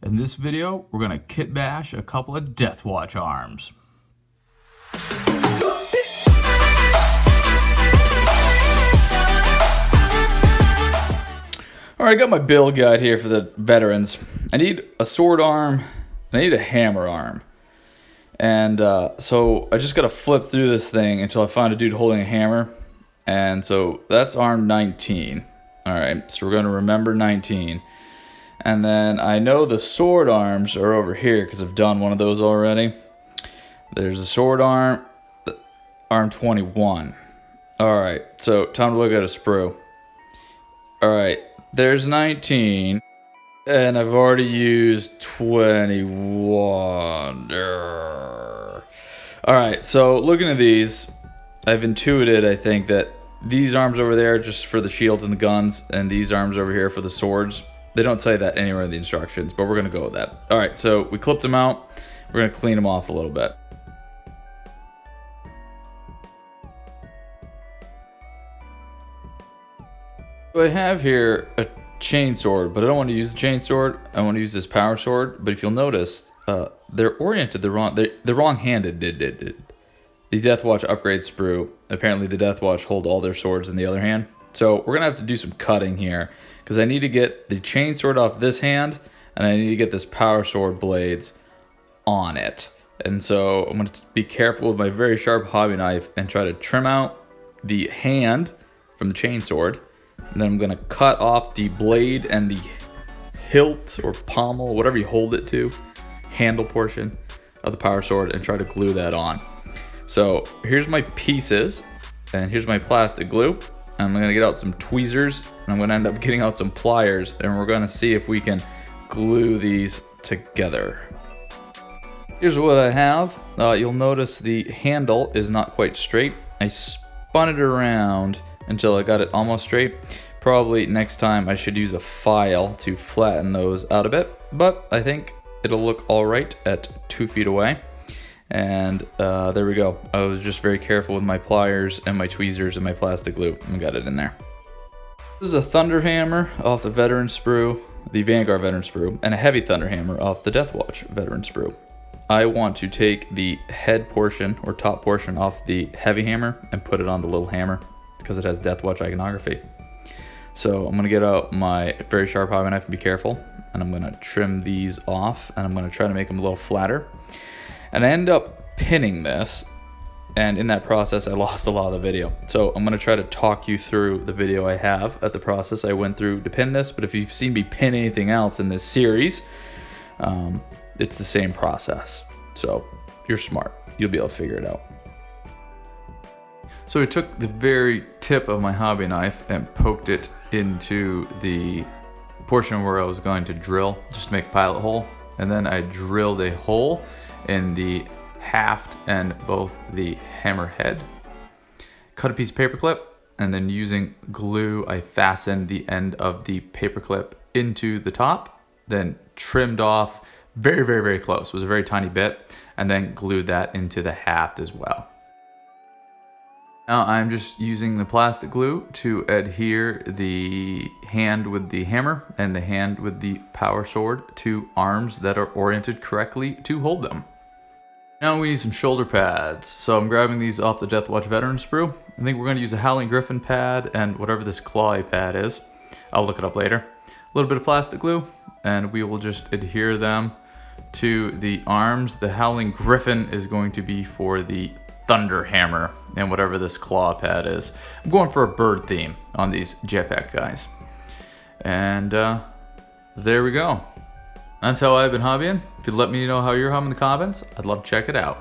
In this video, we're going to kit bash a couple of Deathwatch arms. Alright, I got my build guide here for the veterans. I need a sword arm, I need a hammer arm. And so I just got to flip through this thing until I find a dude holding a hammer. And so that's arm 19. Alright, so we're going to remember 19. And then I know the sword arms are over here because I've done one of those already. There's a sword arm, arm 21. Alright, so time to look at a sprue. Alright, there's 19. And I've already used 21. Alright, so looking at these, I've intuited, I think, that these arms over there are just for the shields and the guns, and these arms over here for the swords. They don't say that anywhere in the instructions, but we're going to go with that. Alright, so we clipped them out. We're going to clean them off a little bit. So I have here a chain sword, but I don't want to use the chain sword. I want to use this power sword. But if you'll notice, they're oriented the wrong. They're wrong-handed. The Deathwatch upgrade sprue. Apparently, the Deathwatch hold all their swords in the other hand. So we're gonna have to do some cutting here because I need to get the chain sword off this hand, and I need to get this power sword blades on it. And so I'm gonna be careful with my very sharp hobby knife and try to trim out the hand from the chain sword. And then I'm going to cut off the blade and the hilt or pommel, whatever you hold it to, handle portion of the power sword, and try to glue that on. So here's my pieces, and here's my plastic glue. I'm going to get out some tweezers, and I'm going to end up getting out some pliers, and we're going to see if we can glue these together. Here's what I have. You'll notice the handle is not quite straight. I spun it around until I got it almost straight. Probably next time I should use a file to flatten those out a bit, but I think it'll look all right at 2 feet away. And there we go. I was just very careful with my pliers and my tweezers and my plastic glue and got it in there. This is a thunder hammer off the veteran sprue, the Vanguard Veteran Sprue, and a heavy thunder hammer off the Deathwatch Veteran Sprue. I want to take the head portion or top portion off the heavy hammer and put it on the little hammer, because it has Deathwatch iconography. So I'm going to get out my very sharp hobby knife and be careful, and I'm going to trim these off, and I'm going to try to make them a little flatter. And I end up pinning this, and in that process I lost a lot of the video. So I'm going to try to talk you through the video I have at the process I went through to pin this, but if you've seen me pin anything else in this series, it's the same process. So if you're smart, you'll be able to figure it out. So I took the very tip of my hobby knife and poked it into the portion where I was going to drill, just to make a pilot hole. And then I drilled a hole in the haft and both the hammer head. Cut a piece of paper clip, and then using glue, I fastened the end of the paper clip into the top, then trimmed off very, very, very close. It was a very tiny bit, and then glued that into the haft as well. Now I'm just using the plastic glue to adhere the hand with the hammer and the hand with the power sword to arms that are oriented correctly to hold them. Now we need some shoulder pads. So I'm grabbing these off the Deathwatch Veteran Sprue. I think we're going to use a Howling Griffin pad and whatever this clawy pad is. I'll look it up later. A little bit of plastic glue, and we will just adhere them to the arms. The Howling Griffin is going to be for the thunder hammer, and whatever this claw pad is. I'm going for a bird theme on these jetpack guys. And there we go. That's how I've been hobbying. If you'd let me know how you're humming in the comments, I'd love to check it out.